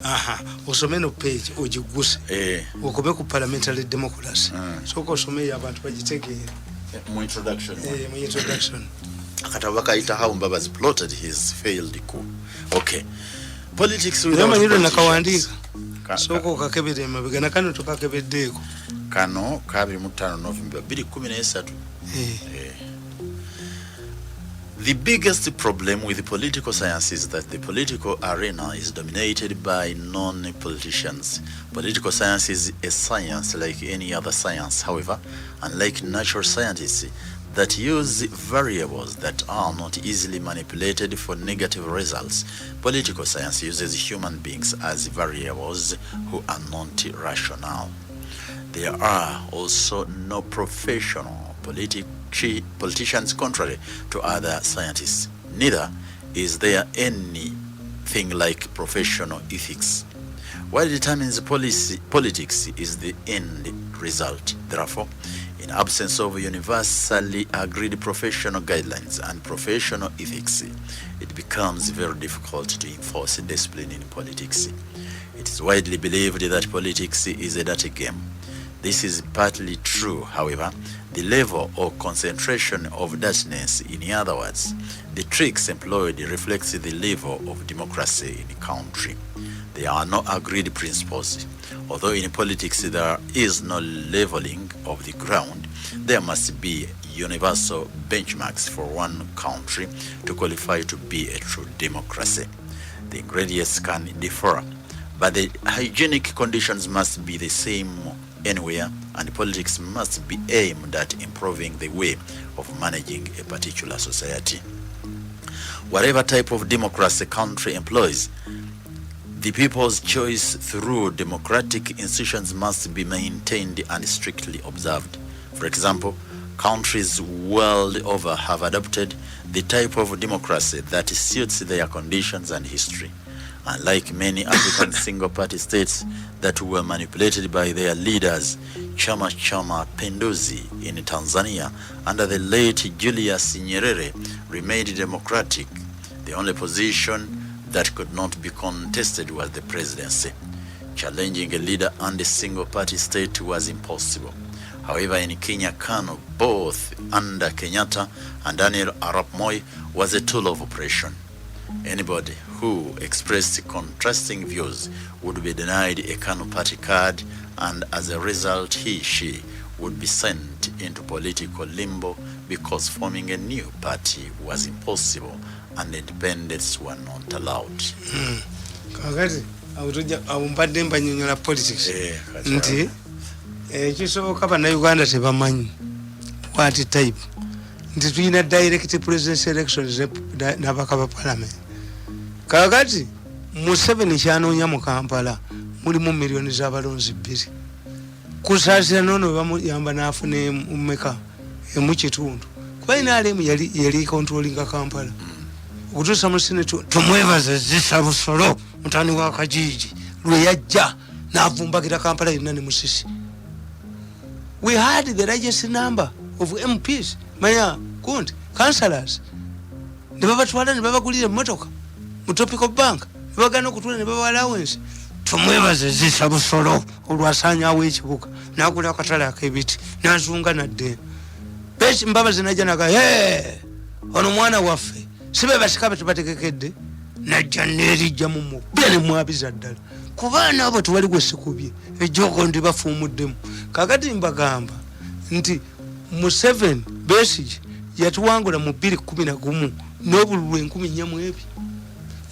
Osome no page ojiguse okobe ku parliamentary democracy soko osome abantu bagitegere mu introduction mu introduction akataba kaita how Mbabazi plotted his failed coup. Okay, politics without politics nakawandika soko kakebere mabega nakano tukakebedeko kano kabiri mu 5 November 2013. The biggest problem with the political science is that the political arena is dominated by non-politicians. Political science is a science like any other science. However, unlike natural scientists that use variables that are not easily manipulated for negative results, political science uses human beings as variables who are not rational. There are also no professional politicians contrary to other scientists. Neither is there anything like professional ethics. What determines politics is the end result. Therefore, in absence of universally agreed professional guidelines and professional ethics, it becomes very difficult to enforce discipline in politics. It is widely believed that politics is a dirty game. This is partly true. However, the level or concentration of dirtiness, in other words, the tricks employed, reflects the level of democracy in a country. There are no agreed principles. Although in politics there is no leveling of the ground, there must be universal benchmarks for one country to qualify to be a true democracy. The ingredients can differ, but the hygienic conditions must be the same anywhere, and politics must be aimed at improving the way of managing a particular society. Whatever type of democracy a country employs, the people's choice through democratic institutions must be maintained and strictly observed. For example, countries world over have adopted the type of democracy that suits their conditions and history. Unlike many African single-party states that were manipulated by their leaders, Chama Pinduzi in Tanzania under the late Julius Nyerere remained democratic. The only position that could not be contested was the presidency. Challenging a leader and a single-party state was impossible. However, in Kenya, KANU, both under Kenyatta and Daniel Arap Moi, was a tool of oppression. Anybody who expressed contrasting views would be denied a KANU party card, and as a result she would be sent into political limbo because forming a new party was impossible and independents were not allowed. Kagati awumbadde mbanyonyola politics nti kisoboka bana Uganda tebamanyi what type nti tulina direct presidential elections n'abakaba parliament. Kagati Museveni kyanoonya mu Kampala mulimu miliyoni z'abalonzi 2 kusaasira nono bamuyamba n'afuna mmeka mu kitundu kuba inaalemu yali controllinga Kampala okutuusa mu Senate. Tumwebaze Zisa Busolo mutani wa Kajiji lwe yajja n'avumbagira Kampala yonna ne musisi. We had the largest number of MPs maya kundi councillors ne babatwala ne babagulira emmotoka mu Tropical Bank ne bagana okutula ne baba allowance. Tumwebaze Zisa Busolo olwasaanyaawo ekibuga n'agula akatale ak'ebiti n'azunga nadde besi Mbabazi najja naga ono mwana waffe sibe basika betubategekedde najja neerijja mu mubbe ne mwabiza ddala ku baana abo tewali gwe sikubye ejjoko ndi bafuumuddemu. Kakati mbagamba nti Museveni Besigye yatuwangula mu 2011 n'obululu 10,400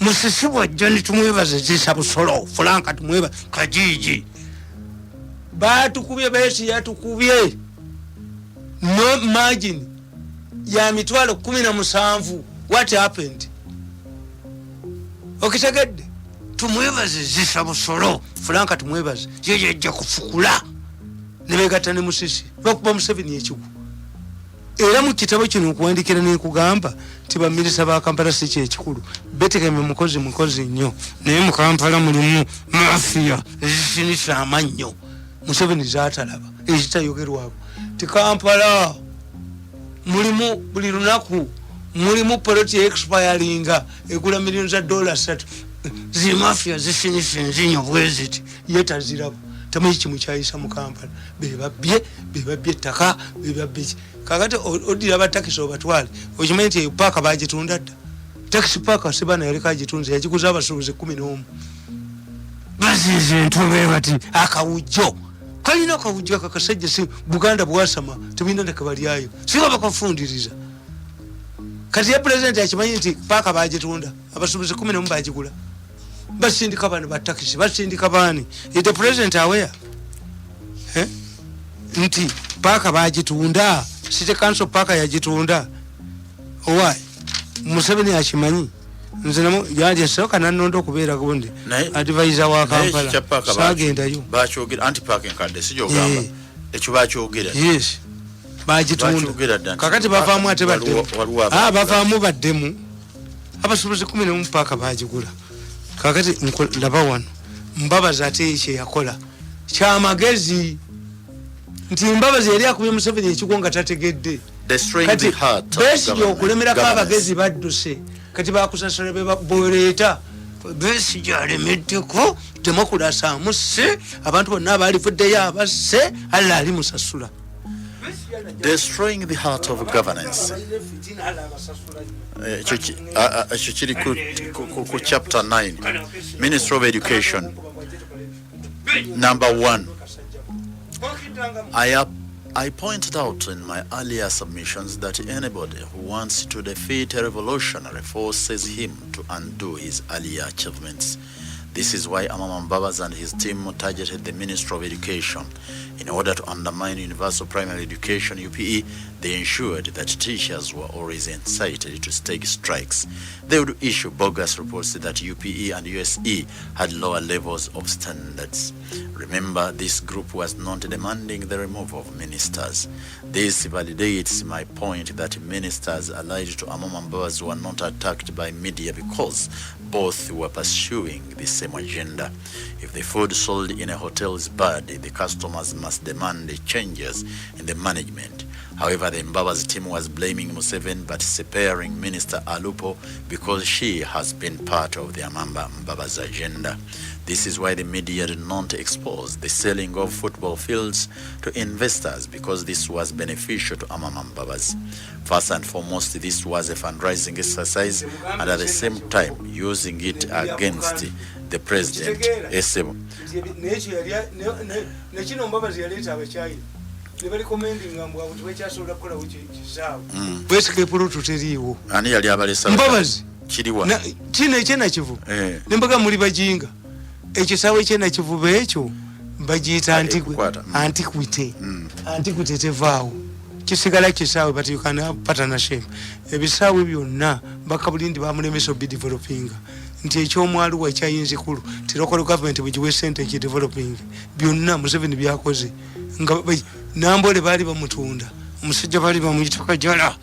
musisi bwajja ne tumwebaze Zisa Busolo Franka tumweba Kajiji batukubye Besigye yatukubye no margin ya mitwalo 17. What happened? Okitegedde tumwebaze Zisa Busolo Franka tumwebaze yeye ajja kufukula ne begatta ne musisi bakuba Museveni ekigu. Era mu kitabo kino okuwandikira ne kugamba nti baminisita ba Kampala si kyekikulu betekeme mukozi nnyo naye mu Kampala mulimu mafia ezisinisa amannyo Museveni zaatalaba ezitayogerwako ti Kampala mulimu buli lunaku mulimu poloti expiringa egula millions of dollars zi mafia zishinyo bweziti yeta zirabo tamanyi kimu kyayisa mu Kampala bebabye ettaka bebabye kakati odira batakisi obatwale okimanyi nti paaka bagitunda dda taxi paaka sibana yaleka agitunze yagikuza abasuubuzi 11 bazize entobe bati akawujjo kalina akawujjo kakasajja si Buganda bwasama tebina ndakabalyayo singa bakafundiriza kati ya president akimanyi nti paaka bagitunda abasuubuzi 11 bagigula basindika bano batakisi basindika bani the president aware nti paaka bagitunda site council paaka yagitunda why Museveni akimanyi nze namo yaje soka nanondo kubeera gundi advisor wa Kampala sagendayo bakyogera anti parking card sijo gamba ekyo bakyogera yes bagitunda kakati bavaamu ate baddemu bavaamu baddemu abasuubuzi 11 paaka bagigula kakati ndaba wano Mbabazi ate ekyo yakola kyamagezi nti Mbabazi yali akubye Museveni ekigo nga tategedde destroying the heart besi yokulemerako abagezi badduse kati bakusasula bebaboleeta besi gyalemeddeko temukulasaamu se abantu bonna abalifuddeyo abasse alla ali musasula destroying the heart of governance ekyo kiri ku chapter 9 Ministry of Education number 1 I pointed out in my earlier submissions that anybody who wants to defeat a revolutionary forces him to undo his earlier achievements. This is why Mbabazi and his team targeted the Ministry of Education. In order to undermine universal primary education, UPE, they ensured that teachers were always incited to take strikes. They would issue bogus reports that UPE and USE had lower levels of standards. Remember, this group was not demanding the removal of ministers. This validates my point that ministers allied to Mbabazi were not attacked by media because both were pursuing the same agenda. If the food sold in a hotel is bad, the customers must demand changes in the management. However, the Mbabazi team was blaming Museveni but sparing Minister Alupo because she has been part of the Mbabazi agenda. This is why the media did not expose the selling of football fields to investors because this was beneficial to Mbabazi. First and foremost, this was a fundraising exercise and at the same time using it against the president. Mbabazi kino ekyenakivu nembaga muli bajinga ekisaawe ekyenakivuba ekyo bagiyita antiquity tevaawo kisigala kisaawe but you can have partnership ebisaawe byonna bakabulindi bamulemesa obidevelopinga nti ekyomwaliwo ekyayinzikulu ti local government bwegiwe sente ekideveloping byonna Museveni byakoze nga Nambole baali bamutunda omusajja baali bamuyita Kajala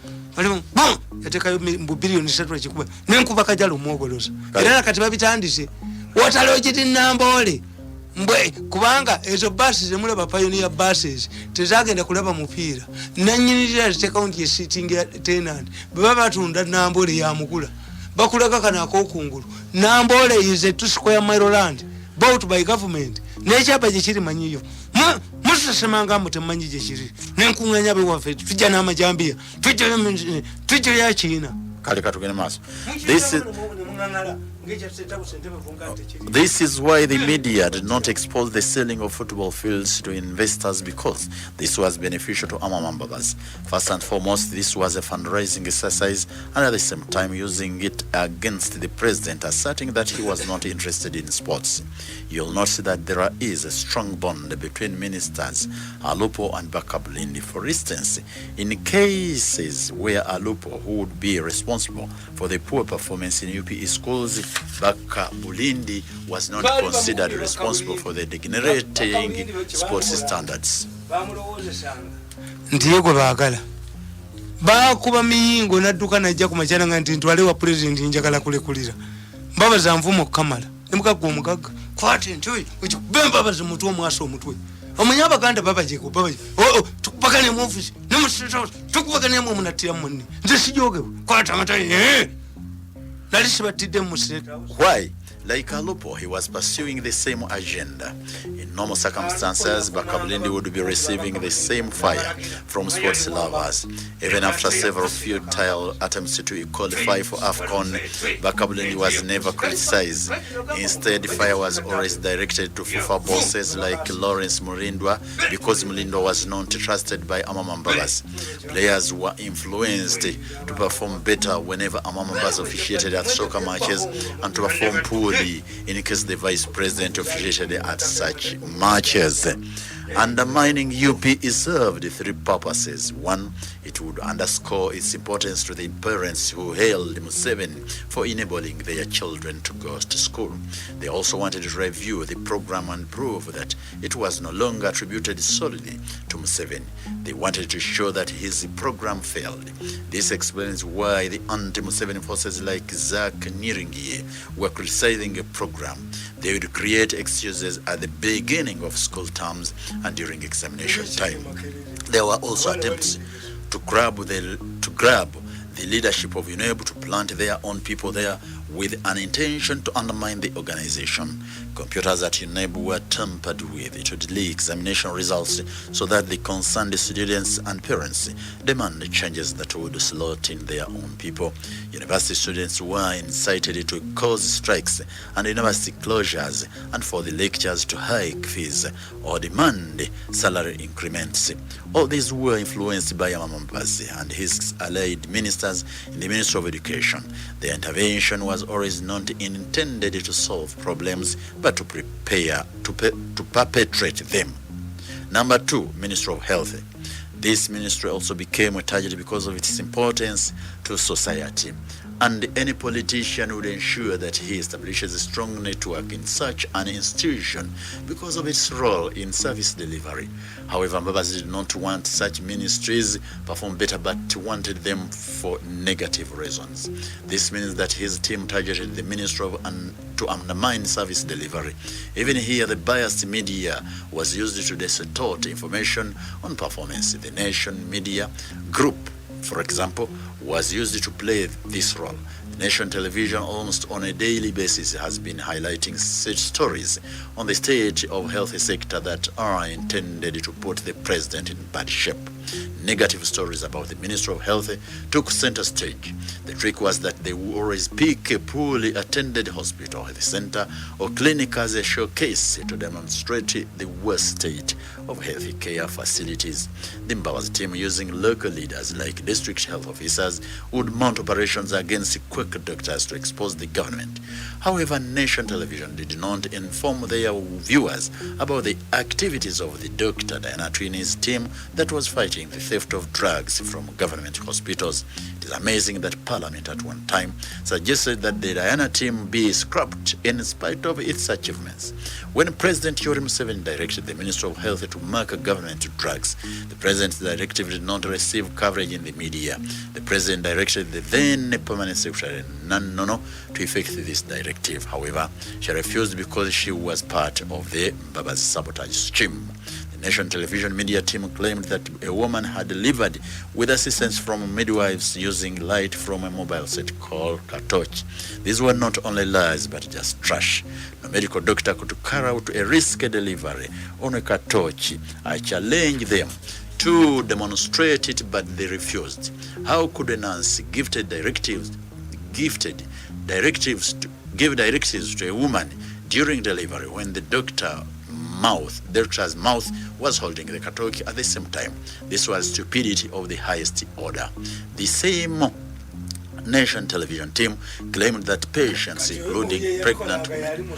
yatekayo mu billion 3 ekikuba nenkuba Kajala omwogoloza era kati babitandise watalogiti Nambole mbwe kubanga ezo buses zemulaba pioneer buses tezagenda kulaba mupiira nanyinirira ziteka undi ye sitting tenant baba batunda Nambole ya mukula bakulaga kana akokungulu Nambole is a 2 square mile land bought by government nekyaba gyekiri manyiyo musasemanga mutemanyi gyekiri nenkunganya bewafe tujja n'amajambiya tujja ya China kale katugende maaso. This is why the media did not expose the selling of football fields to investors because this was beneficial to Mbabazi. First and foremost, this was a fundraising exercise and at the same time using it against the president, asserting that he was not interested in sports. You'll notice that there is a strong bond between ministers Alupo and Bakabulindi. For instance, in cases where Alupo, who would be responsible for the poor performance in UPE schools, Bakabulindi was not considered responsible for the degenerating sports standards. Ndiego bagala bakuba miyingo nadduka najja ku machana nga nti ntwale wa president njagala kulekulira Mbabazi anvumo kamala nemukago omugaga kwate ntoyi Mbabazi mutwe omwaso omutwe omunyaba ganda babaje ko babaje tukupakane mu office nemusito tukupakane mu munatira munni nze sijoge kwata matali nali sibatidde mu state. Why? Like Alupo, he was pursuing the same agenda. In normal circumstances, Bakabulindi would be receiving the same fire from sports lovers. Even after several futile attempts to qualify for AFCON, Bakabulindi was never criticized. Instead, fire was always directed to FIFA bosses like Lawrence Murindwa, because Murindwa was not trusted by Mbabazi. Players were influenced to perform better whenever Mbabazi officiated at soccer matches and to perform poorly in case the vice president officiated at such matches. Undermining UP is served three purposes. One, it would underscore its importance to the parents who hailed Museveni for enabling their children to go to school. They also wanted to review the program and prove that it was no longer attributed solely to Museveni. They wanted to show that his program failed. This explains why the anti-Museveni forces like Zach Niringi were criticizing a program. They would create excuses at the beginning of school terms and during examination time. There were also attempts to grab the leadership of UNEB to plant their own people there with an intention to undermine the organization. Computers at UNEB were tampered with to delay examination results so that the concerned students and parents demand changes that would slot in their own people. University students were incited to cause strikes and university closures, and for the lecturers to hike fees or demand salary increments. All these were influenced by Mbabazi and his allied ministers in the Ministry of Education. The intervention was always not intended to solve problems, but to prepare to perpetrate them. Number two, Ministry of Health. This ministry also became a target because of its importance to society, and any politician would ensure that he establishes a strong network in such an institution because of its role in service delivery. However, Mbabazi did not want such ministries perform better, but wanted them for negative reasons. This means that his team targeted the Ministry of to undermine service delivery. Even here, the biased media was used to distort information on performance. The Nation Media Group, for example, was used to play this role. The Nation Television almost on a daily basis has been highlighting such stories on the state of health sector that are intended to put the president in bad shape. Negative stories about the Ministry of Health took center stage. The trick was that they would always pick a poorly attended hospital, health center, or clinic as a showcase to demonstrate the worst state of health care facilities. The Mbabazi team, using local leaders like district health officers, would mount operations against quack doctors to expose the government. However, Nation Television did not inform their viewers about the activities of the Dr. Diana Twini's team that was fighting the theft of drugs from government hospitals. It is amazing that Parliament at one time suggested that the Diana team be scrapped in spite of its achievements. When President Yoweri Museveni directed the Ministry of Health to mark government drugs, the President's directive did not receive coverage in the media. The President directed the then Permanent Secretary Nanono to effect this directive. However, she refused because she was part of the Mbabazi sabotage scheme. Nation Television media team claimed that a woman had delivered with assistance from midwives using light from a mobile set called Katochi. These were not only lies, but just trash. No medical doctor could carry out a risky delivery on a Katochi. I challenged them to demonstrate it, but they refused. How could a nurse give directives to a woman during delivery when the doctor's mouth was holding the katoki at the same time? This was stupidity of the highest order. The same Nation Television team claimed that patients, including pregnant women,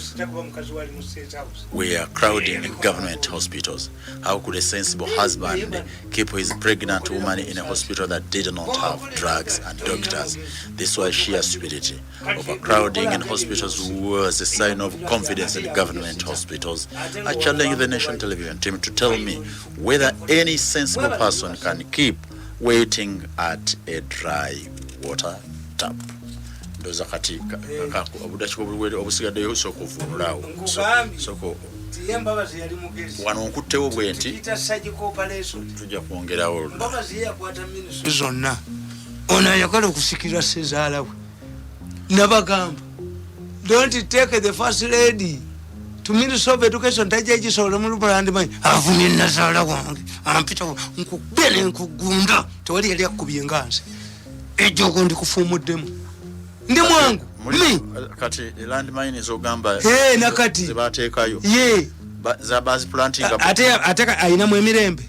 were crowding government hospitals. How could a sensible husband keep his pregnant woman in a hospital that did not have drugs and doctors? This was sheer stupidity. Overcrowding in hospitals was a sign of confidence in government hospitals. I challenge the Nation Television team to tell me whether any sensible person can keep waiting at a dry water tap. Ndoza kati obudachiko bulwere obusigaddeyo sokuvunulawo soko Mbabazi yali mugezi wano nkuttewo bwenti kita surgical operation tujja kwongerawo Mbabazi yakwata ministry zonna ona yakala okusikira sezaalawe nabagamba don't take the first lady to Ministry of Education tajaji sola mulupalandi mai avumye nasala wange ampita nkubene nkugunda tewali yali akubye nganze ejogo ndi kufumuddemu ndi mwangu kati land mine zogamba nakati zibateekayo za base planting ateka ayina mu emirembe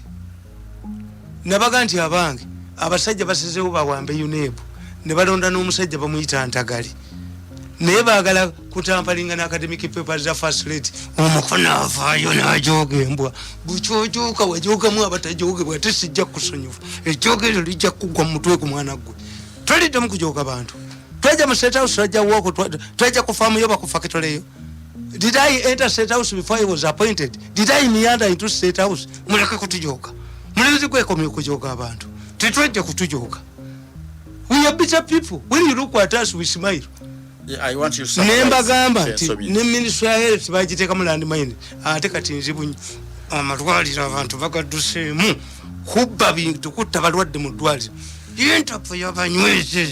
nabaga nti abange abasajja basezewo bawambe yunebu ne balonda n'omusajja bamuyita Ntagali naye baagala kutampalinga na academic papers za first rate omukono avaayo n'ajooga embwa bukyojuuka wajoogamu abatajogebwa ate sijja kusonyifu ejoogero lijja kugwa mu mutwe ku mwana gwe toliddamu kujooga bantu twajja mu state house twajja woko twajja kufaamu yo bakufa kitoleyo. Did I enter state house before I was appointed? Did I meander into state house? Muleke kutujoga mulezi kwekomye kujoga abantu tetwajja kutujoga. We are bitter people. When you look at us we smile. I want you to nemba gamba ne Ministry of Health bagiteka mu land mine ate kati nzibu amalwalira abantu bagaduseemu kubba bintu kutta balwadde mu ddwaliro yentapo yabanyweze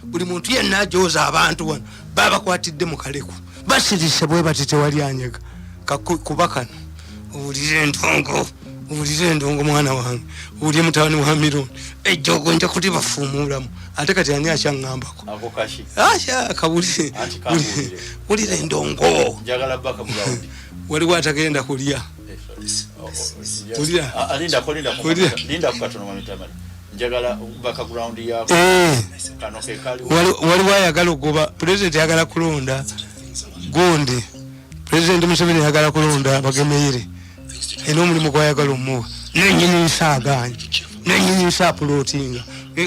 buli muntu yenna ajoza abantu wano baba kwatidde mu kaleku basirise bwe batete wali anyega kubakano uwulire endongo mwana wange uli mutawani wa Mirundi ejogo nja kuti bafumulamu ate kati ani akyangambako ako kashi kabuli ulire endongo njagala baka ground waliwo atagenda kulya kulya linda kukatono mu mitamali njagala baka ground yako kano kekali waliwo ayagala okugoba president yagala kulonda gonde president Museveni yagala kulonda bagemeire eno omulimu gwayagala omuwa nenyini nsaaganye nenyini nsapulootinga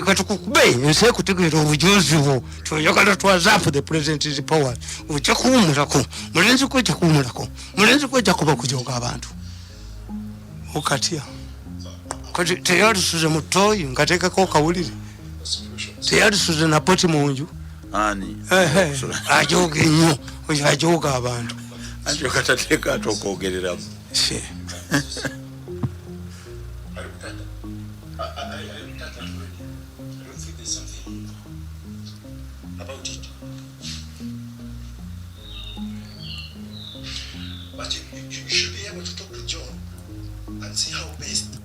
katukukube ensi ekutegeera obujozi bwo kyoyagala twazapu the president is power ojja kuwumulako mulenzi kwejja kuwumulako mulenzi kwejja kuba kujoga abantu okatya kati teyatusuze mu ttooyi ngateekako kawulire teyatusuze na poti mu nju ani ajoga ennyo oyo ajoga abantu anti okatateeka ate okwogereramu about it. But you should be able to talk to John and see how best.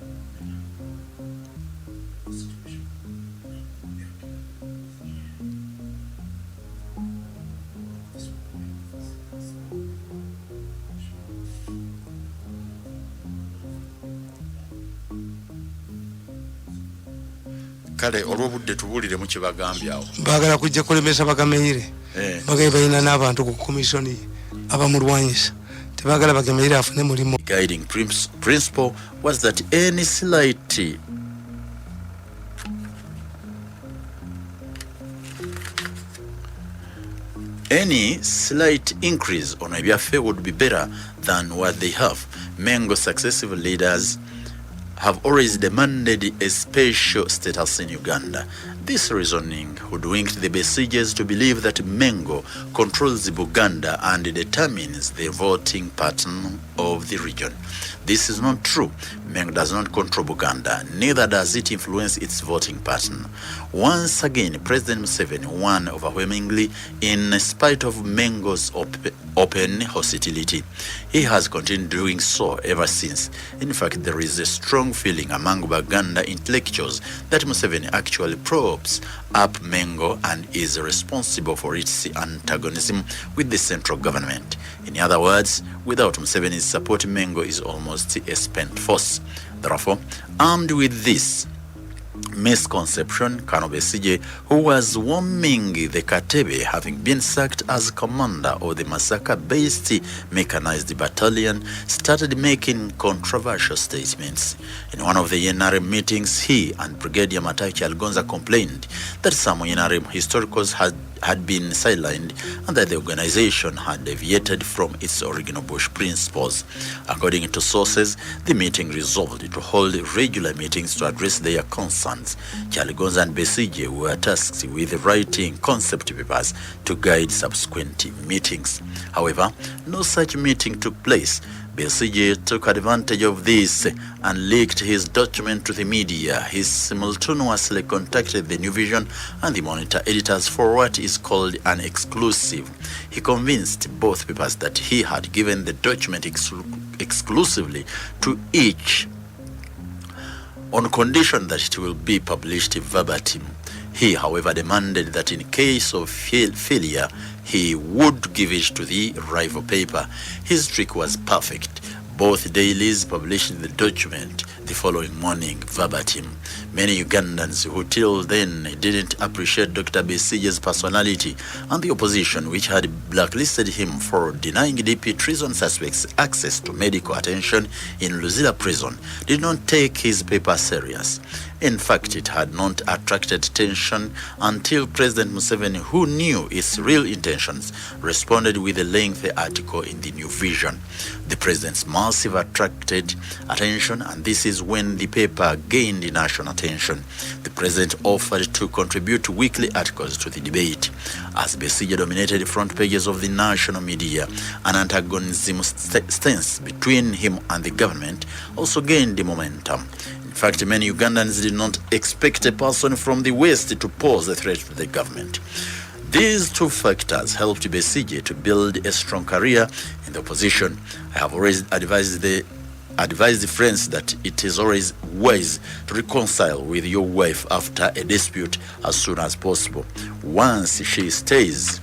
kale olwobudde tubulire mu kibagambye awo bagala kujja kulemesa bagameire bagaye balina n'abantu ku komisioni abamulwanyisa tebagala bagameire afune mulimu. Guiding principle was that any slight increase on ebyaffe would be better than what they have. Mengo successive leaders have always demanded a special status in Uganda. This reasoning hoodwinked the Besigers to believe that Mengo controls Buganda and determines the voting pattern of the region. This is not true. Mengo does not control Buganda, neither does it influence its voting pattern. Once again, President Museveni won overwhelmingly in spite of Mengo's open hostility. He has continued doing so ever since. In fact, there is a strong feeling among Buganda intellectuals that Museveni actually probes up Mengo and is responsible for its antagonism with the central government. In other words, without Museveni's support, Mengo is almost a spent force. Therefore, armed with this misconception, Kano Besigye, who was warming the Katebe, having been sacked as commander of the Masaka-based mechanized battalion, started making controversial statements. In one of the NRM meetings, he and Brigadier Mataki Algonza complained that some NRM historicals had been sidelined and that the organization had deviated from its original Bush principles. According to sources, the meeting resolved to hold regular meetings to address their concerns. Kyaligonza and Besigye were tasked with writing concept papers to guide subsequent meetings. However, no such meeting took place. Besigye took advantage of this and leaked his document to the media. He simultaneously contacted the New Vision and the Monitor editors for what is called an exclusive. He convinced both papers that he had given the document exclusively to each on condition that it will be published verbatim. He, however, demanded that in case of failure, he would give it to the rival paper. His trick was perfect. Both dailies published the document the following morning verbatim. Many Ugandans who till then didn't appreciate Dr. Besige's personality and the opposition, which had blacklisted him for denying DP treason suspects access to medical attention in Luzira prison, did not take his paper serious. In fact, it had not attracted attention until President Museveni, who knew its real intentions, responded with a lengthy article in the New Vision. The president's massive attracted attention, and this is when the paper gained national attention. The president offered to contribute weekly articles to the debate. As Besigye dominated the front pages of the national media, an antagonism stance between him and the government also gained the momentum. In fact, many Ugandans did not expect a person from the West to pose a threat to the government. These two factors helped Besigye to build a strong career in the opposition. I have always advised the friends that it is always wise to reconcile with your wife after a dispute as soon as possible. Once she stays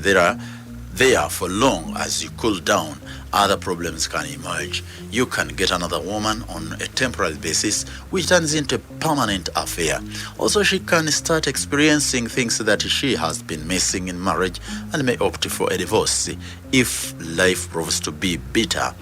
there for long, as you cool down, other problems can emerge. You can get another woman on a temporary basis, which turns into a permanent affair. Also, she can start experiencing things that she has been missing in marriage and may opt for a divorce if life proves to be better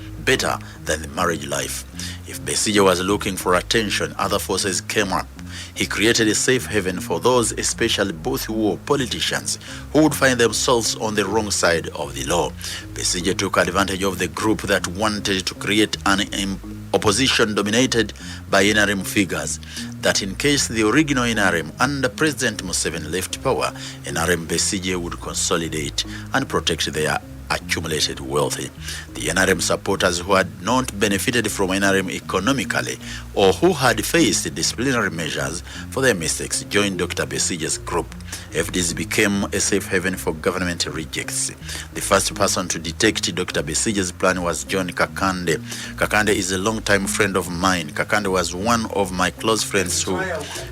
than the marriage life. If Besigye was looking for attention, other forces came up. He created a safe haven for those, especially both who were politicians, who would find themselves on the wrong side of the law. Besigye took advantage of the group that wanted to create an opposition dominated by NRM figures, that in case the original NRM under President Museveni left power, NRM Besigye would consolidate and protect their accumulated wealth. The NRM supporters who had not benefited from NRM economically or who had faced disciplinary measures for their mistakes joined Dr. Besigye's group. FDs became a safe haven for government rejects. The first person to detect Dr. Besigye's plan was John Kakande. Kakande is a long-time friend of mine. Kakande was one of my close friends who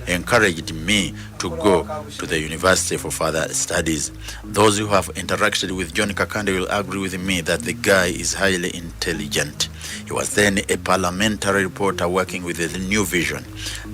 encouraged me to go to the university for further studies. Those who have interacted with John Kakande will agree with me that the guy is highly intelligent. He was then a parliamentary reporter working with the New Vision.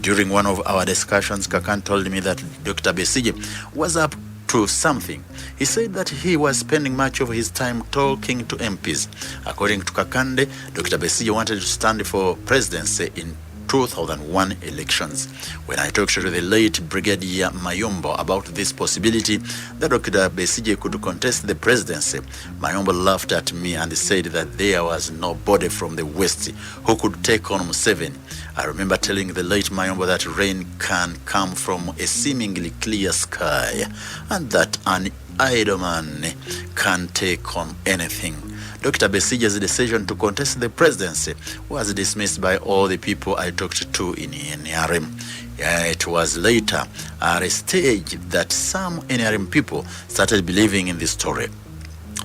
During one of our discussions, Kakande told me that Dr. Besigye was up to something. He said that he was spending much of his time talking to MPs. According to Kakande, Dr. Besigye wanted to stand for presidency in 2001 elections. When I talked to the late Brigadier Mayombo about this possibility that Dr. Besigye could contest the presidency, Mayombo laughed at me and said that there was nobody from the West who could take on Museveni. I remember telling the late Mayombo that rain can come from a seemingly clear sky and that an idle man can take on anything. Dr. Besigye's decision to contest the presidency was dismissed by all the people I talked to in NRM. It was later at a stage that some NRM people started believing in this story.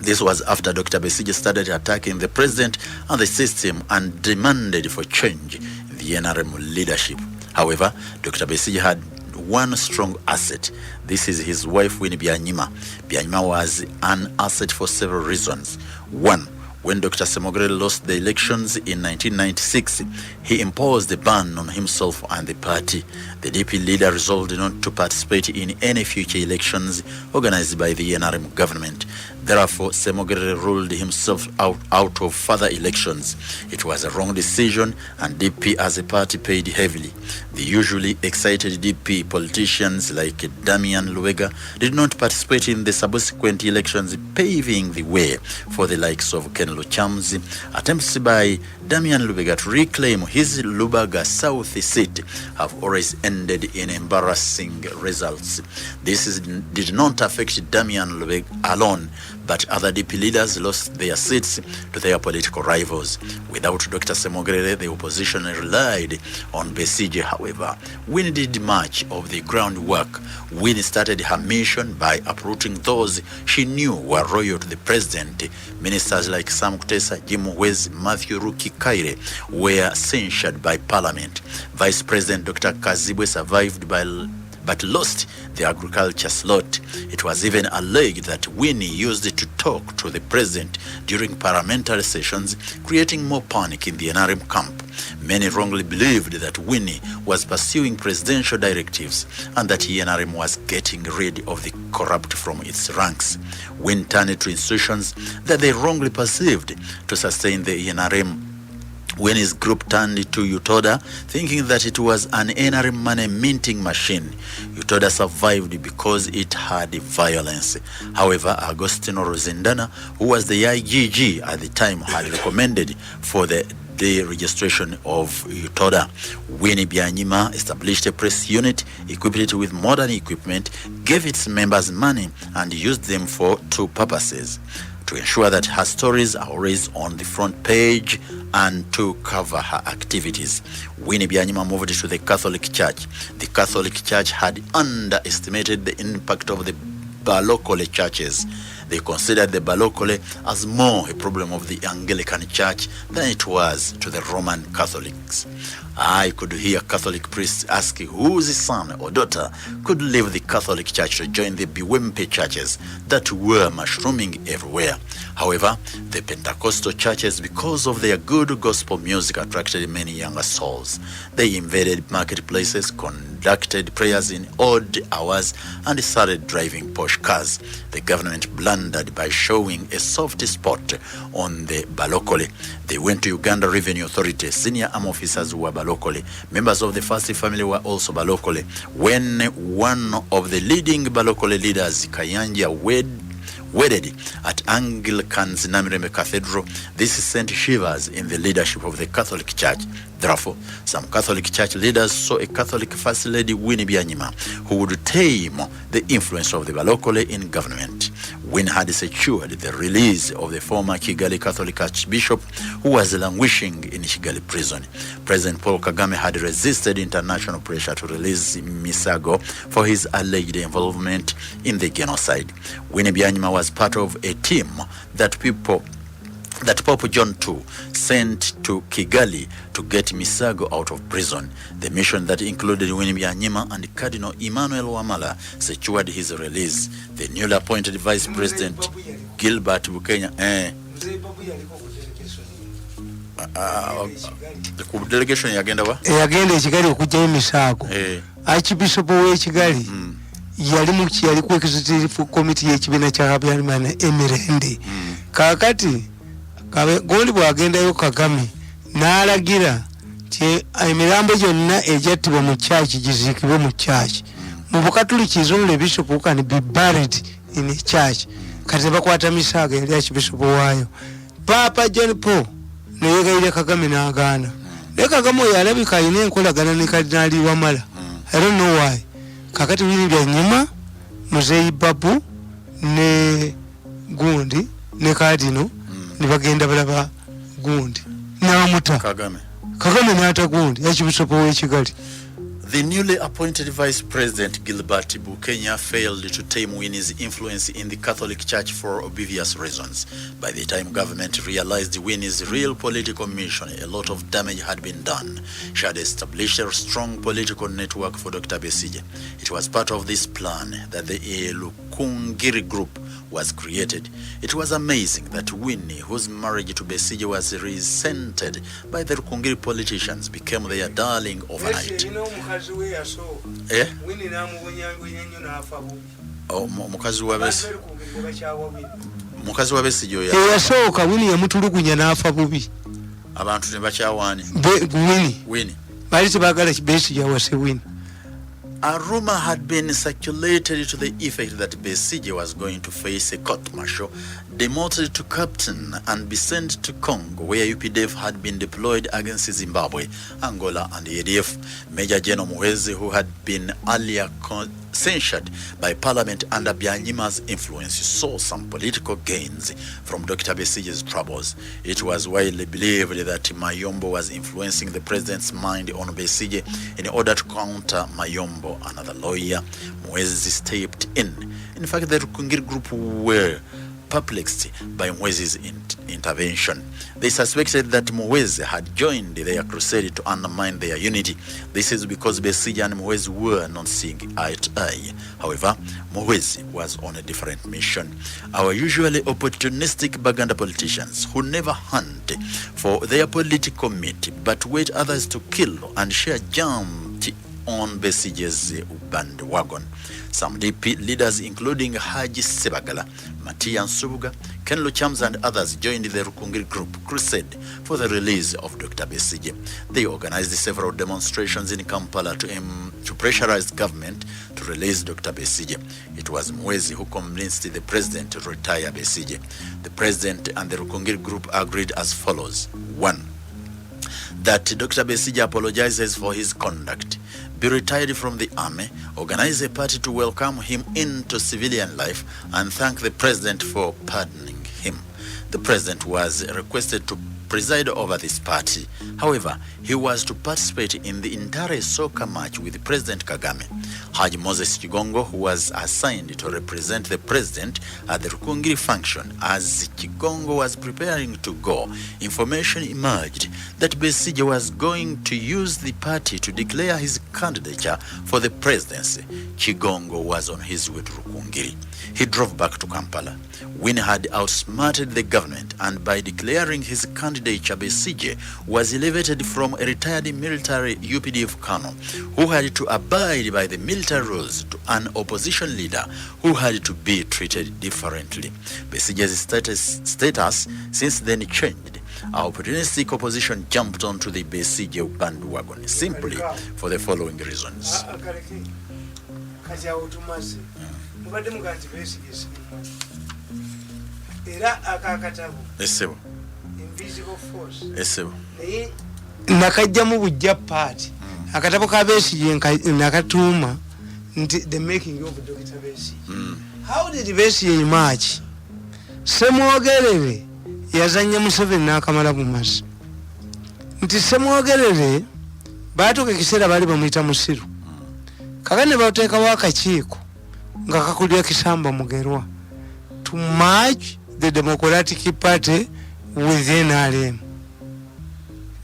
This was after Dr. Besigye started attacking the president and the system and demanded for change in the NRM leadership. However, Dr. Besigye had one strong asset. This is his wife, Winnie Byanyima. Byanyima was an asset for several reasons. One, when Dr. Semogere lost the elections in 1996, he imposed a ban on himself and the party. The DP leader resolved not to participate in any future elections organized by the NRM government. Therefore, Semogere ruled himself out of further elections. It was a wrong decision, and DP as a party paid heavily. The usually excited DP politicians like Damian Luwega did not participate in the subsequent elections, paving the way for the likes of Ken Ken Luchamzi. Attempts by Damian Lubega to reclaim his Lubaga South seat have always ended in embarrassing results. This did not affect Damian Lubega alone, but other DP leaders lost their seats to their political rivals. Without Dr. Semogrere, the opposition relied on Besigye. However, Winnie did much of the groundwork. Winnie started her mission by uprooting those she knew were loyal to the president. Ministers like Sam Kutesa, Jim Wezi, Matthew Ruki Kaire were censured by Parliament. Vice President Dr. Kazibwe survived but lost the agriculture slot. It was even alleged that Winnie used it to talk to the president during parliamentary sessions, creating more panic in the NRM camp. Many wrongly believed that Winnie was pursuing presidential directives and that NRM was getting rid of the corrupt from its ranks. Winnie turned to institutions that they wrongly perceived to sustain the NRM. When his group turned to Utoda, thinking that it was an NRM money minting machine, Utoda survived because it had violence. However, Agostino Rosendana, who was the IGG at the time, had recommended for the registration of Utoda. Winnie Byanyima established a press unit, equipped it with modern equipment, gave its members money, and used them for two purposes: to ensure that her stories are always on the front page and to cover her activities. Winnie Byanyima moved to the Catholic Church. The Catholic Church had underestimated the impact of the Balokole churches. They considered the Balokole as more a problem of the Anglican Church than it was to the Roman Catholics. I could hear Catholic priests ask whose son or daughter could leave the Catholic Church to join the Biwempe churches that were mushrooming everywhere. However, the Pentecostal churches, because of their good gospel music, attracted many younger souls. They invaded marketplaces, conducted prayers in odd hours, and started driving posh cars. The government blundered by showing a soft spot on the Balokole. They went to Uganda Revenue Authority. Senior arm officers were Balokole. Members of the first family were also Balokole. When one of the leading Balokole leaders, Kayanja, wedded at Anglican's Namirembe Cathedral, this sent shivers in the leadership of the Catholic Church. Therefore, some Catholic Church leaders saw a Catholic First Lady, Winnie Byanyima, who would tame the influence of the Balokole in government. Winnie had secured the release of the former Kigali Catholic Archbishop, who was languishing in Kigali prison. President Paul Kagame had resisted international pressure to release Misago for his alleged involvement in the genocide. Winnie Byanyima was part of a team that Pope John II sent to Kigali to get Misago out of prison. The mission that included Winnie Byanyima and Cardinal Emmanuel Wamala secured his release. The newly appointed Vice President Gilbert Bukenya the delegation yagenda wa? Yagenda Kigali okujja Misago. Archbishop we Kigali yali ku executive committee y'ekibiina kya Habyarimana Emirende. Kakati gondi bwagendayo Kagame n'alagira ti emirambo gyonna ejattibwa mu church giziikibwe mu church. Mu Bukatuliki only bishop who can be buried in a church. Kati bakwata Misago yali Archbishop waayo. Papa John Paul neyegayira Kagame n'agaana. Ne Kagame oyo alabika alina enkolagana ne Cardinal Wamala. I don't know why. Kakati Winnie Byanyima, Muzeyi Babu ne Gundi ne Cardinal nibagenda balaba Gundi n'amuta Kagame n'ata Gundi Archbishop we Kigali. The newly appointed Vice President Gilbert Bukenya failed to tame Winnie's influence in the Catholic Church for obvious reasons. By the time government realized Winnie's real political mission, a lot of damage had been done. She had established a strong political network for Dr. Besigye. It was part of this plan that the Lukungiri group was created. It was amazing that Winnie, whose marriage to Besigye was resented by the Lukungiri politicians, became their darling overnight. Mukazi wa Besigye yasooka Winnie yamutulugunya n'afa bubi. Abantu ne bakyawaani Winnie bali tebaagala Besigye awase Winnie. A rumor had been circulated to the effect that Besigye was going to face a court-martial, demoted to captain, and be sent to Congo, where UPDF had been deployed against Zimbabwe, Angola, and the ADF. Major General Muhwezi, who had been earlier censured by Parliament under Byanyima's influence, saw some political gains from Dr. Besigye's troubles. It was widely believed that Mayombo was influencing the president's mind on Besigye in order to counter Mayombo, another lawyer. Muhwezi stepped in. In fact, the Rukungiri group were perplexed by Muhwezi's intervention. They suspected that Muhwezi had joined their crusade to undermine their unity. This is because Besigye and Muhwezi were not seeing eye to eye. However, Muhwezi was on a different mission. Our usually opportunistic Baganda politicians who never hunt for their political meat but wait others to kill and share jumped on Besigye's bandwagon. Some DP leaders, including Haji Sebagala, Matia Nsubuga, Ken Luchams, and others, joined the Rukungiri group crusade for the release of Dr. Besigye. They organized several demonstrations in Kampala to pressurize government to release Dr. Besigye. It was Muhwezi who convinced the president to retire Besigye. The president and the Rukungiri group agreed as follows. 1. That Dr. Besigye apologizes for his conduct, be retired from the army, organize a party to welcome him into civilian life, and thank the president for pardoning him. The president was requested to preside over this party. However, he was to participate in the entire soccer match with President Kagame. Haji Moses Chigongo, who was assigned to represent the president at the Rukungiri function, as Chigongo was preparing to go, information emerged that Besigye was going to use the party to declare his candidature for the presidency. Chigongo was on his way to Rukungiri. He drove back to Kampala. Winnie had outsmarted the government, and by declaring his candidature, Besigye was elevated from a retired military UPDF colonel who had to abide by the military rules to an opposition leader who had to be treated differently. Besigye's status since then changed. Our opportunistic opposition jumped onto the Besigye bandwagon simply for the following reasons. Invisible force. Nakajjamu bujja party. Akatabo ka Besigye nakatuma nti the making of Dr. Besigye. How did Besigye emerge? Semwogerere yazanya Museveni n'akamala bumazi. Nti semwogerere baatuka ekiseera bali bamuyita musiru. Kakane bateekawo akakiiko nga kakulira Kisamba Mugerwa to merge the Democratic Party within RM.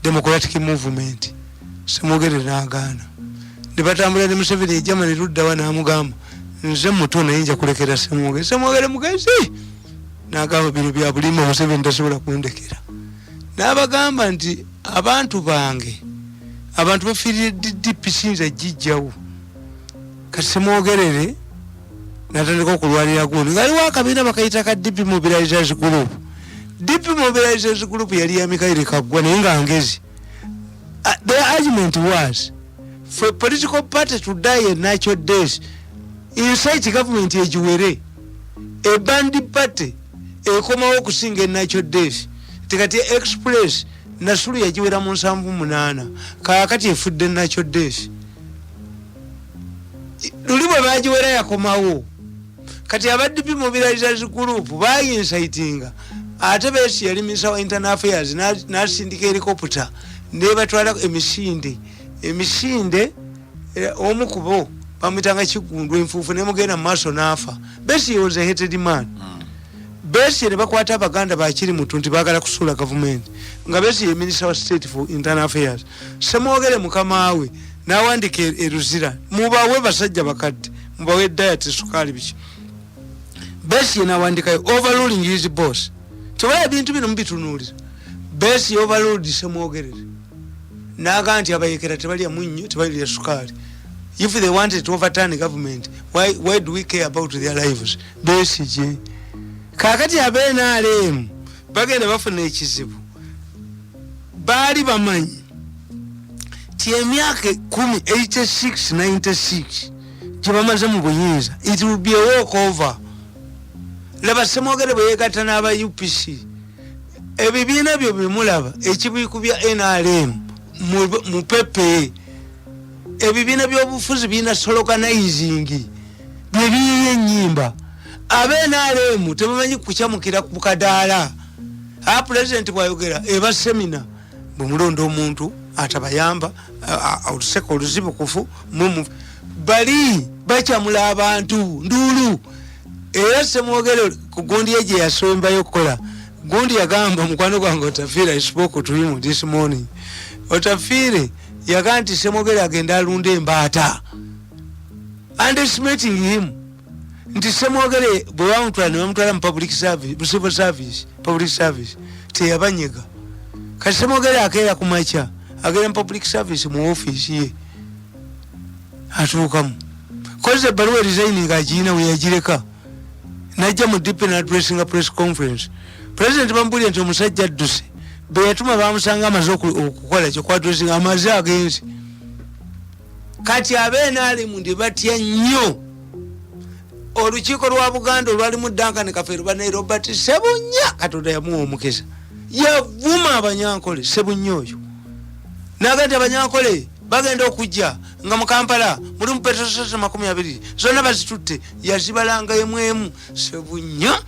Democratic Movement. Semwogerere n'agaana. Ne batambula ne Museveni ejjama ne luddawa n'amugamba nze muto naye nja kulekera Semwogere. Semwogere mugezi n'agamba bino bya bulimba Museveni tasobola kundekera. N'abagamba nti abantu bange abantu bafiirire DP sinza jjijjawo. Kati Semwogerere natandika okulwanira gundi ngaliwo akabiina bakayita ka DP Mobilizers Group. DP Mobilizers Group yali ya Mikaeli Kaggwa naye nga ngezi. Their argument was for a political party to die a natural death inside government ejiwere a bandi party ekomawo okusinga a natural death tikati express Nasulu yajiwera mu 7-8 kakati efudde natural death luliwe bajiwera yakomawo kati abadde DP Mobilizers Group bayincitinga ate Besigye yali minister wa internal affairs nasindika helicopter ne batwala emisinde omukubo bamutanga Kigundu enfuufu ne mugenda maaso nafa. Besigye was a hated man. Besigye ne bakwata abaganda bakiri mutu nti bagala kusula government nga Besigye minister wa state for internal affairs. Semwogere mukamawe nawandika eruzira mubawe basajja bakadde mubawe diet sukali biki. Besigye nawandika overruling his boss. Tewala bintu bino mbitunulira. Besigye overruled Semwogerere. Naga nti abayekera tebali amunyo tebali ya sukali. If they wanted to overturn the government, why do we care about their lives? Besigye kakati abeena alemu bagenda bafuna ekizibu bali bamanyi kati emyaka 86 gyebamaze mu buyinza, it will be a walk over. Laba Ssemwogere bwe yeegatta n'aba UPC, ebibiina byo bimulaba ekibiiku bya NRM mu pepe, ebibiina by'obufuzi birina sloganizing bye biyiye ennyimba. NRM tebamanyi kukyamukira ku kadaala. President bwayogera eba semina bumulondo omuntu atabayamba oluseka oluzibu kufu bali bakyamula abantu ndulu. Era Ssemwogere ku gundi ye yasombayo okukola. Gundi yagamba mukwano gwange Otafiire, I spoke to him this morning. Otafiire yagamba nti Ssemwogere agenda alunda embaata. Underestimating him. Nti Ssemwogere bwe bamutwala ne bamutwala mu public service teyabanyega. Kati Ssemwogere akeera ku makya agenda mu public service mu office ye atuukamu. Koze ebbaluwa resigning agiina we yagireka najja mu DP addressing a press conference. President bambulira nti omusajja adduse be yatuma bamusanga amaze okukola kyo kwa addressing amaze agenzi. Kati NRM ndi batya nnyo. Olukiiko lwa Buganda olwalimu Duncan Kafeero bane Robert Sebunya Katonda yamuwa omukisa yavuma Abanyankole Sebunya oyo n'agenda Abanyankole bagenda okujja nga mu Kampala muri mu petrostation 20 zonna bazitutte yazibalanga emu Sebunya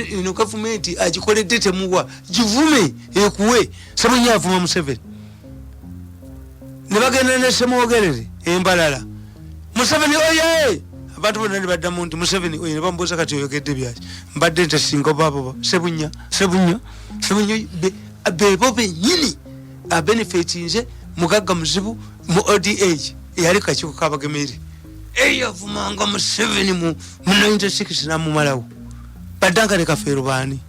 ino government agikoledde temuwa givume ekuwe. Sebunya avuma Museveni ne bagenda ne Ssemwogere embalala Museveni oye abantu bonna ne baddamu nti Museveni oye ne bambuuza kati oyogedde byaki mbadde ntasinga babo Sebunya bebo bennyini abenefitinze mugagga muzibu mu ODH yali kakiiko kabagemere eyavumanga Museveni mu 96 namumalawo baddanka ne Kafeero baani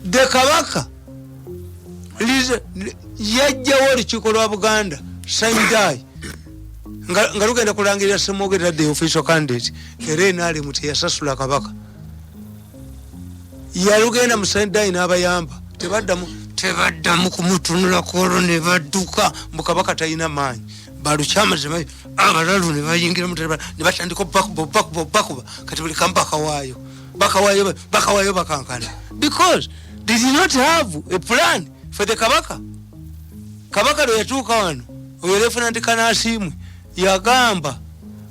de Kabaka yajjawo olukiiko lwa Buganda Sindai nga lugenda kulangirira Ssemwogere the official candidate era NRM teyasasula Kabaka yalugenda mu Sindai n'abayamba tebaddamu kumutunula kolo ne badduka mu Kabaka talina maanyi balukyamaze abalalu ne bayingira ne batandika bakuba kati buli kamu bakawaayo bakankana because they did not have a plan for the Kabaka. Kabaka lwe yatuuka wano oyo Lieutenant Kanasiimwe yagamba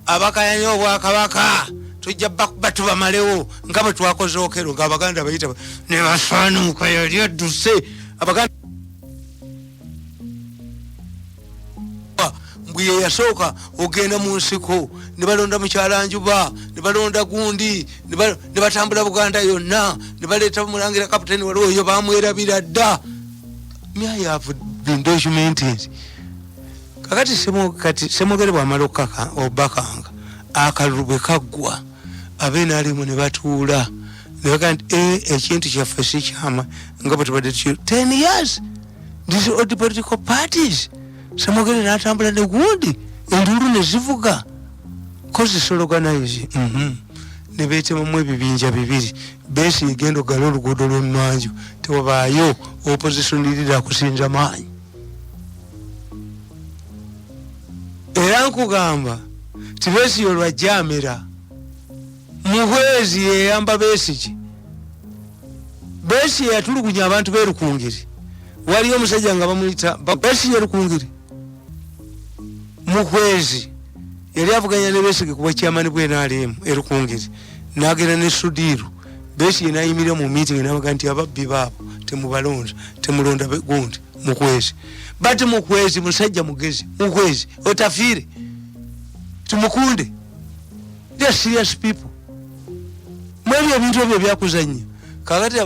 abakayanya obwakabaka tujja batubamalewo nga bwe twakoze okero ng'Abaganda bayita ne basaanuuka yali adduse Abaganda mbwe yasooka ogenda mu nsiko ne balonda Mukyalanjuba ne balonda Gundi ne batambula Buganda yonna ne baleeta Mulangira Kapitaani waliwo oyo bamwerabira dda. I have been documented. Kakati Ssemwogere bw'amala obakanga akalulu bwe kaggwa NRM ne batuula ne bagamba nti ekintu kyaffe si kyama nga bwe tubadde 10 years these all the political parties. Ssemwogere n'atambula ne Gundi enduulu ne zivuga kozi sloganize ne beetemamu ebibinja bibiri Besigye genda ogala oluguudo lw'emmanju tewabaayo opposition leader akusinza maanyi. Era nkugamba ti Besigye olwajjamera Muhwezi yeyamba Besigye yatulugunya abantu b'Erukungiri waliyo omusajja nga bamuyita Besigye Rukungiri Muhwezi yali avuganya ne Besigye ku bwakyamani bw'NRM Erukungiri n'agenda ne Sudiru Besigye n'ayimirira mu meeting n'abaga nti ababbi baabo temulonda Gundi Muhwezi bati Muhwezi musajja mugezi Muhwezi Otafiire tumukunde. They are serious people. Mwebyo ebintu ebyo byakuzannya kakati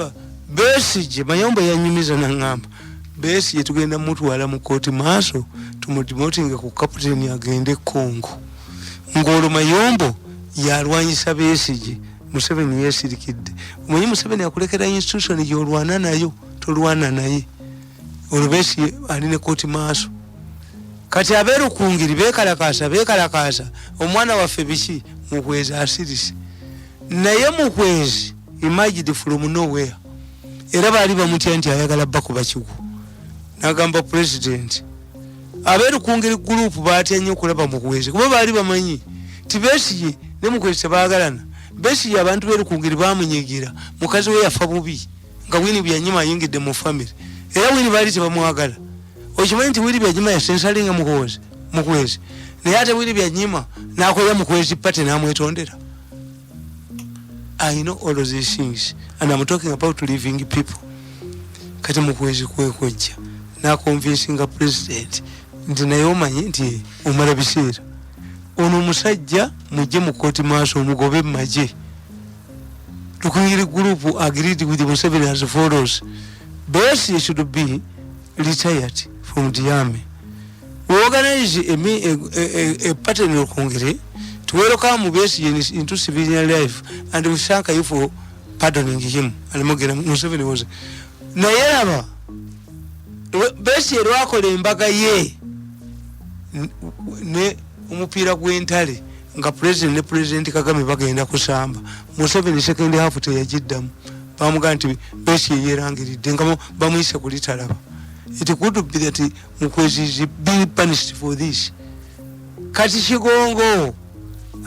Besigye Mayombo yanyumiza n'angamba Besigye tugenda mutwala mu kooti maaso tumudemotinga ku kapitaani agende Congo ng'olwo Mayombo yalwanyisa Besigye Museveni yeesirikidde. Omanyi Museveni akulekera institution gy'olwana nayo tolwana naye olwo Besigye ali ne kooti maaso. Kati abeerukungiri beekalakaasa omwana waffe biki Muhwezi asirise naye Muhwezi imagine from nowhere era baali bamutya nti ayagala bakuba kigu n'agamba president aberu kungiri group batya nnyo kulaba Mukwezi kuba bali bamanyi tibesi ne Mukwezi tebagalana besi abantu beru kungiri bamunyigira mukazi we yafa bubi nga Winnie Byanyima yingide mu family era Winnie bali tebamwagala okimanyi nti Winnie Byanyima yasensalinga Mukwezi naye ate Winnie Byanyima nakola Mukwezi pate namwetondera. I know all of these things and I'm talking about living people. Kati Mukwezi kwekojja na convincing a president nti naye omanyi nti omala biseera ono musajja mujje mu kooti maaso omugobe maje. Tukuyiri group agreed with Museveni as follows. Besigye should be retired from the army. We organize a pattern of Congress to welcome Besigye into civilian life and we thank you for pardoning him. And Museveni was naye Besigye lwakola embaga ye ne omupiira gw'entale nga president ne president Kagame bagenda kusamba Museveni second half teyagiddamu bamugamba nti Besigye yerangiridde nga bamuyise kulitalaba. It could be that Mukwezi is being punished for this. Kati Kigongo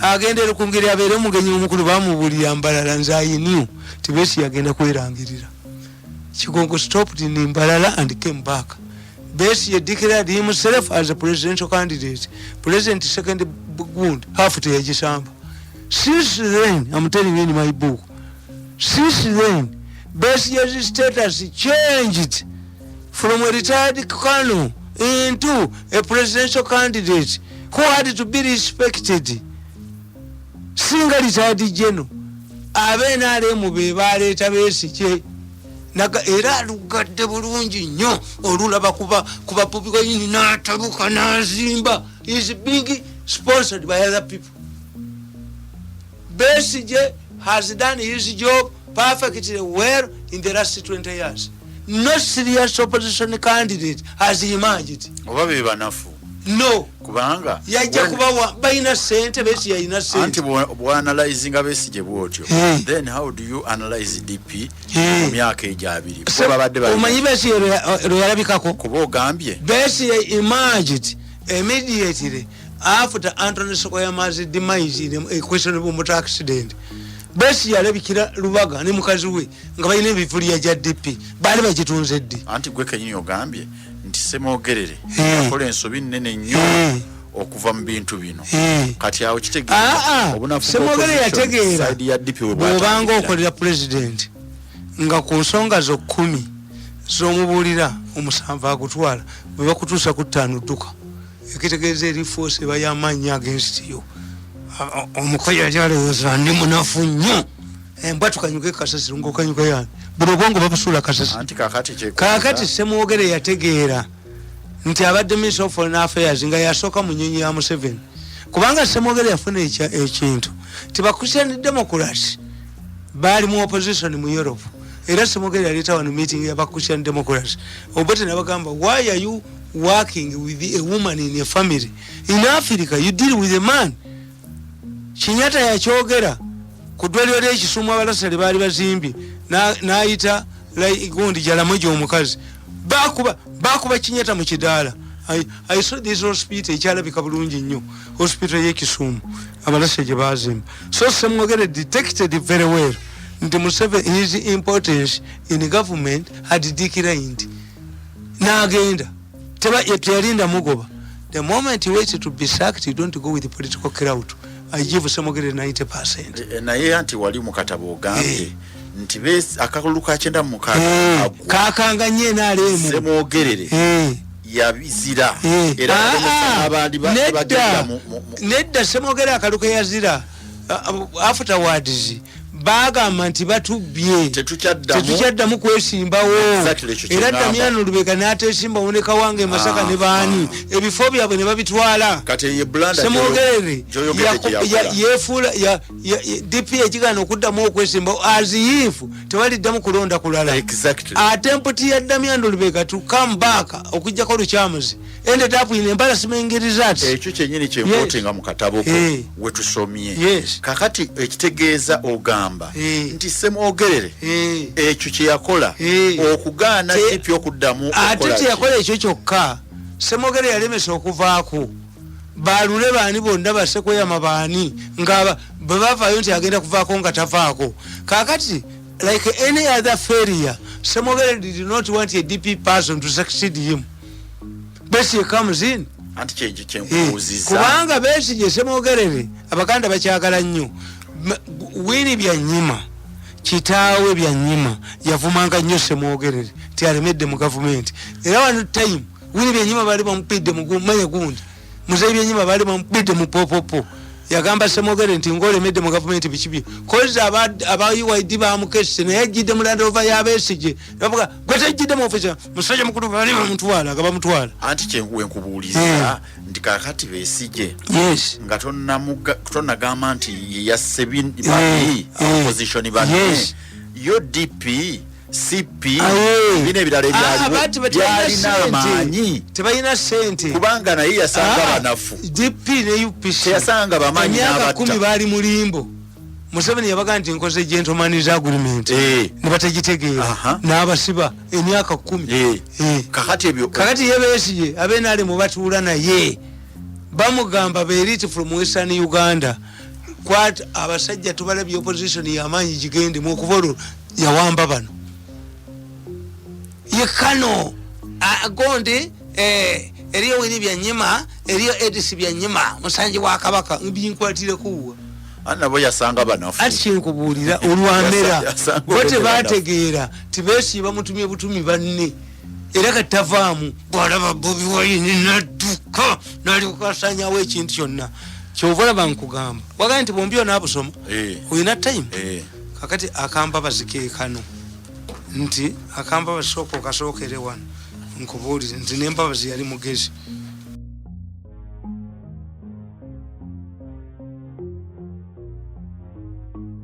agendera kungiri abeere omugenyi omukulu bamubulira Mbalala nzayiniu ti Besigye agenda kwerangirira. Kigongo stopped in Mbalala and came back. Besigye declared himself as a presidential candidate. President second wound half to yagisamba. Since then, I'm telling you in my book, since then, Besigye's status changed from a retired colonel into a presidential candidate who had to be respected. Single retired general. Abenaremu be baleeta Besigye naga era lugadde bulungi nnyo olulaba kuba pupiko yini n'atabuka n'azimba is being sponsored by other people. Besigye has done his job perfectly well in the last 20 years. No serious opposition candidate has emerged. Oba be banafu. No. Kubanga yajja kuba bayina sente Besigye yayina sente. Anti bw'analyzing Besigye bwotyo. Then how do you analyze DP mu myaka ejabiri? Omanyi Besigye lwe yalabikako? Kuba ogambye. Besigye emerged immediately after Anthony Sekoyama's demise in a questionable motor accident. Besigye yalabikira Lubaga ne mukazi we nga balina ebivuli ya DP bali bagitunze ddi. Anti gwe kenyini ogambye nti Semwogerere akola ensobi nnene nnyo okuva mu bintu bino. Kati awo kitegeeza obunafu Semwogerere yategeera bw'obanga okolera president nga ku nsonga zo 10 z'omubuulira omusanvu agutwala bwe bakutuusa ku 5 dduka ekitegeeza eri force eba y'amaanyi against you. Omukozi akyalowooza ndi munafu nnyo embwa tukanyuke kasasiro ng'okanyuka yani buli obwongo babusuula kasasiro. Kaakati Semwogerere yategeera nti abadde Minister of Foreign Affairs nga yasooka mu nnyonyi ya Museveni kubanga Semwogerere yafuna ekintu ti ba Christian Democrats baali mu opposition mu Europe era Semwogerere yaleeta wano meeting ya ba Christian Democrats obote nabagamba why are you working with a woman in a family in Africa you deal with a man. Kinyata yakyogera ku ddwaliro ly'Ekisumu abalasale baali bazimbye n'ayita gundi Jalamogi omukazi bakuba Kinyata mu kidaala. I saw this hospital ekyalabika bulungi nnyo hospital y'Ekisumu abalasale gye baazimba. So Semwogerere detected very well nti Museveni his importance in government had declined. N'agenda teyalinda mugoba. The moment he waits to be sacked, you don't go with the political crowd. I give Semwogerere 90%. Naye anti wali mu katabo ogambye nti akalulu ka 96 kakanganye n'alemu Semwogerere yabizira era abandi bagenda mu nedda Semwogerere akaluko yazira afterwards bagamba nti batubbye tetukyaddamu kwesimbawo era Damiano Lubega n'atesimbawo ne Kawange Masaka ne baani ebifo byabwe ne babitwala. Semwogerere yefuula DP ekigana okuddamu okwesimbawo as if tewaliddamu kulonda kulala. Attempt ya Damiano Lubega to come back okujjako lukyamuzi ended up in embarrassment results. Ekyo kyennyini kyempotinga mu katabo ko we tusomye. Kakati ekitegeeza ogamba nti Semwogerere ekyo kye yakola okugaana DP okuddamu ate teyakola ekyo kyokka Semogere yalemesa okuvaako balule baani bonna basekweyama baani nga bebavaayo nti agenda kuvaako nga tavaako kakati like any other failure Semogere did not want a DP person to succeed him. Besigye comes in anti kyenje kyenkubuuziza kubanga Besigye Semogere abaganda bakyagala nnyo Winnie Byanyima kitaawe Byanyima yavumanga nnyo Semogere ti alemedde mu gavumenti era wano time Winnie Byanyima bali bamupidde mu gumanya gundi Muzeyi Byanyima bali bamupidde mu popopo yagamba Semogere nti ngolemedde mu gavumenti bikibi kozi aba UID bamukesse naye ajjidde mu Land Rover ya Besigye bavuga gwetejjidde mu office musajja mukulu bali bamutwala agabamutwala anti kyenkubuuliza nti kakati Besigye yes nga tonnagamba nti yasse opposition banne yo DP CP bine ebirala ebyalina amaanyi tebalina sente kubanga naye yasanga banafu DP ne UPC yasanga bamanyi n'abatta 10 bali mulimbo Museveni yabaga nti nkoze gentleman's agreement ne batagitegeera n'abasiba emyaka 10 kakati ye Besigye abenaale mu batuula naye bamugamba beeriti from Western Uganda kwat abasajja tubalabye opposition y'amaanyi gigende mu okuvolo yawamba bano yekano agonde eriyo Winnie Byanyima eriyo Edis Byanyima musanji wa kabaka mbinkwatire kuwa anabo yasanga banafu ati kyenkubuulira olwamera bote bategeera Besigye bamutumye butumi banne era katavaamu bwalaba Bobi Wine nadduka nalikukasanyawo ekintu kyonna kyovola bankugamba wagamba nti bombi onaabusoma oyina time kakati akamba bazikeekano nti akamba basooka okasookere wano nkubuulire nti n'Embabazi yali mugezi